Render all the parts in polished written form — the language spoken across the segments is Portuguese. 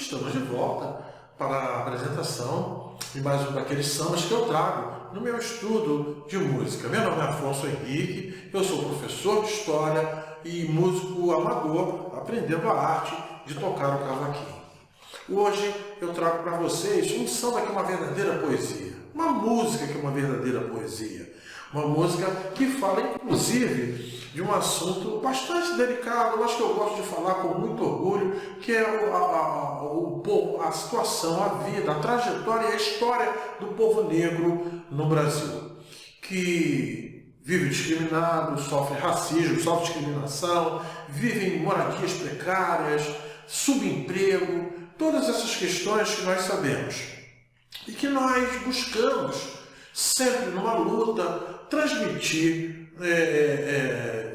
Estamos de volta para a apresentação de mais um daqueles sambas que eu trago no meu estudo de música. Meu nome é Afonso Henrique, eu sou professor de História e músico amador, aprendendo a arte de tocar o cavaquinho. Hoje eu trago para vocês um samba que é uma verdadeira poesia, uma música que é uma verdadeira poesia, uma música que fala inclusive de um assunto bastante delicado, mas que eu gosto de falar com muito orgulho, que é a situação, a vida, a trajetória e a história do povo negro no Brasil, que vive discriminado, sofre racismo, sofre discriminação, vive em moradias precárias, subemprego, todas essas questões que nós sabemos e que nós buscamos sempre numa luta transmitir,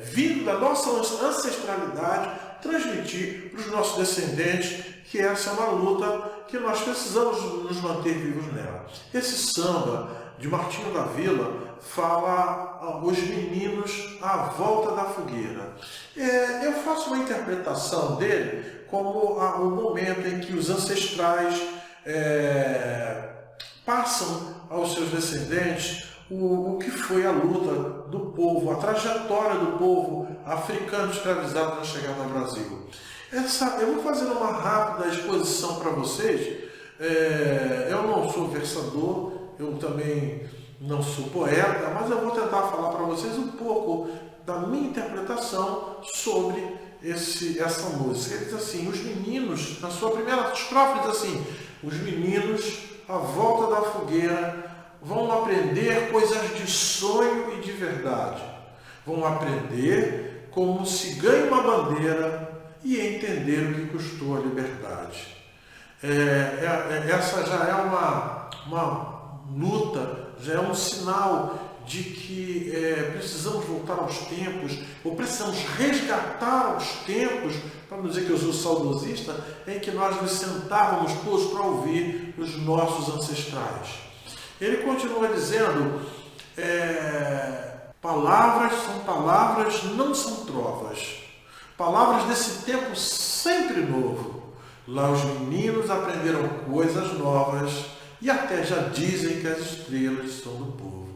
vindo da nossa ancestralidade, transmitir para os nossos descendentes que essa é uma luta que nós precisamos nos manter vivos nela. Esse samba de Martinho da Vila fala os meninos à volta da fogueira. Eu faço uma interpretação dele como o momento em que os ancestrais passam aos seus descendentes o que foi a luta do povo, a trajetória do povo africano escravizado na chegada ao Brasil. Eu vou fazer uma rápida exposição para vocês. Eu não sou versador, eu também não sou poeta, mas eu vou tentar falar para vocês um pouco da minha interpretação sobre essa música. Ele diz assim, os meninos, na sua primeira estrofe, diz assim, os meninos à volta da fogueira vão aprender coisas de sonho e de verdade. Vão aprender como se ganha uma bandeira e entender o que custou a liberdade. Essa já é uma luta, já é um sinal de que precisamos voltar aos tempos, ou precisamos resgatar os tempos, para não dizer que eu sou saudosista, em que nós nos sentávamos todos para ouvir os nossos ancestrais. Ele continua dizendo, palavras são palavras, não são trovas. Palavras desse tempo sempre novo. Lá os meninos aprenderam coisas novas e até já dizem que as estrelas são do povo.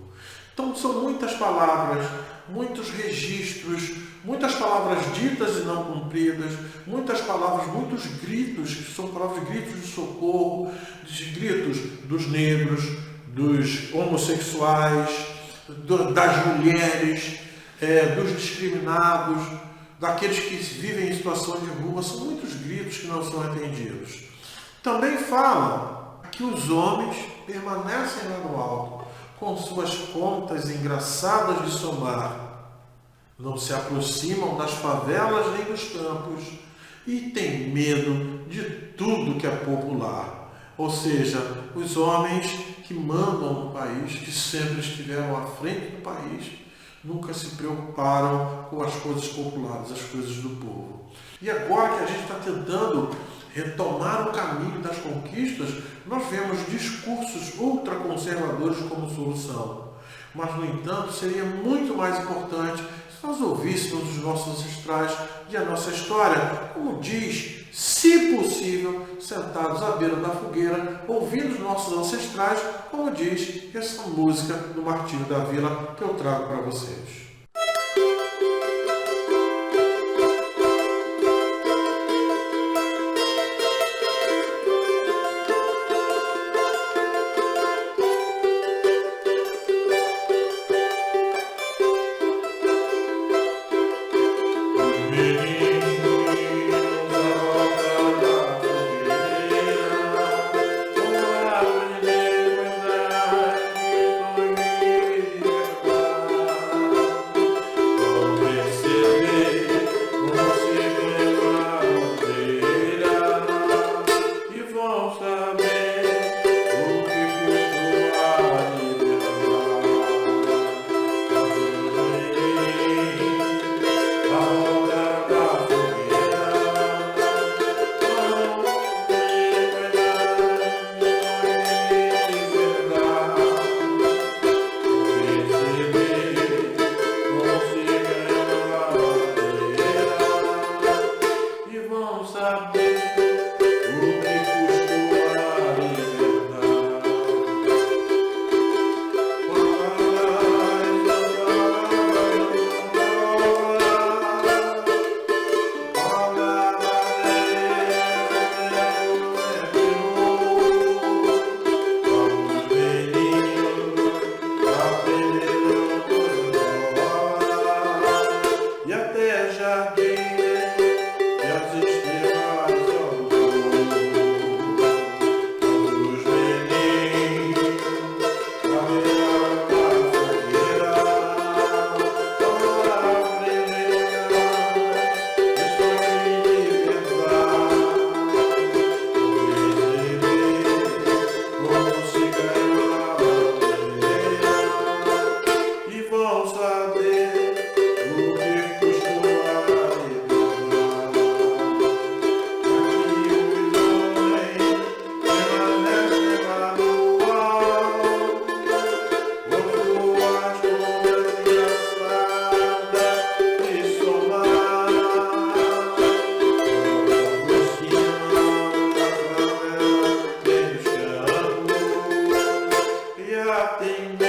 Então são muitas palavras, muitos registros, muitas palavras ditas e não cumpridas, muitas palavras, muitos gritos, que são palavras de gritos de socorro, de gritos dos negros, dos homossexuais, das mulheres, dos discriminados, daqueles que vivem em situação de rua. São muitos gritos que não são atendidos. Também fala que os homens permanecem lá no alto, com suas contas engraçadas de somar. Não se aproximam das favelas nem dos campos e têm medo de tudo que é popular. Ou seja, os homens que mandam no país, que sempre estiveram à frente do país, nunca se preocuparam com as coisas populares, as coisas do povo. E agora que a gente está tentando retomar o caminho das conquistas, nós vemos discursos ultraconservadores como solução. Mas, no entanto, seria muito mais importante se nós ouvíssemos os nossos ancestrais e a nossa história, como diz, se possível, sentados à beira da fogueira, ouvindo os nossos ancestrais, como diz essa música do Martinho da Vila que eu trago para vocês. tem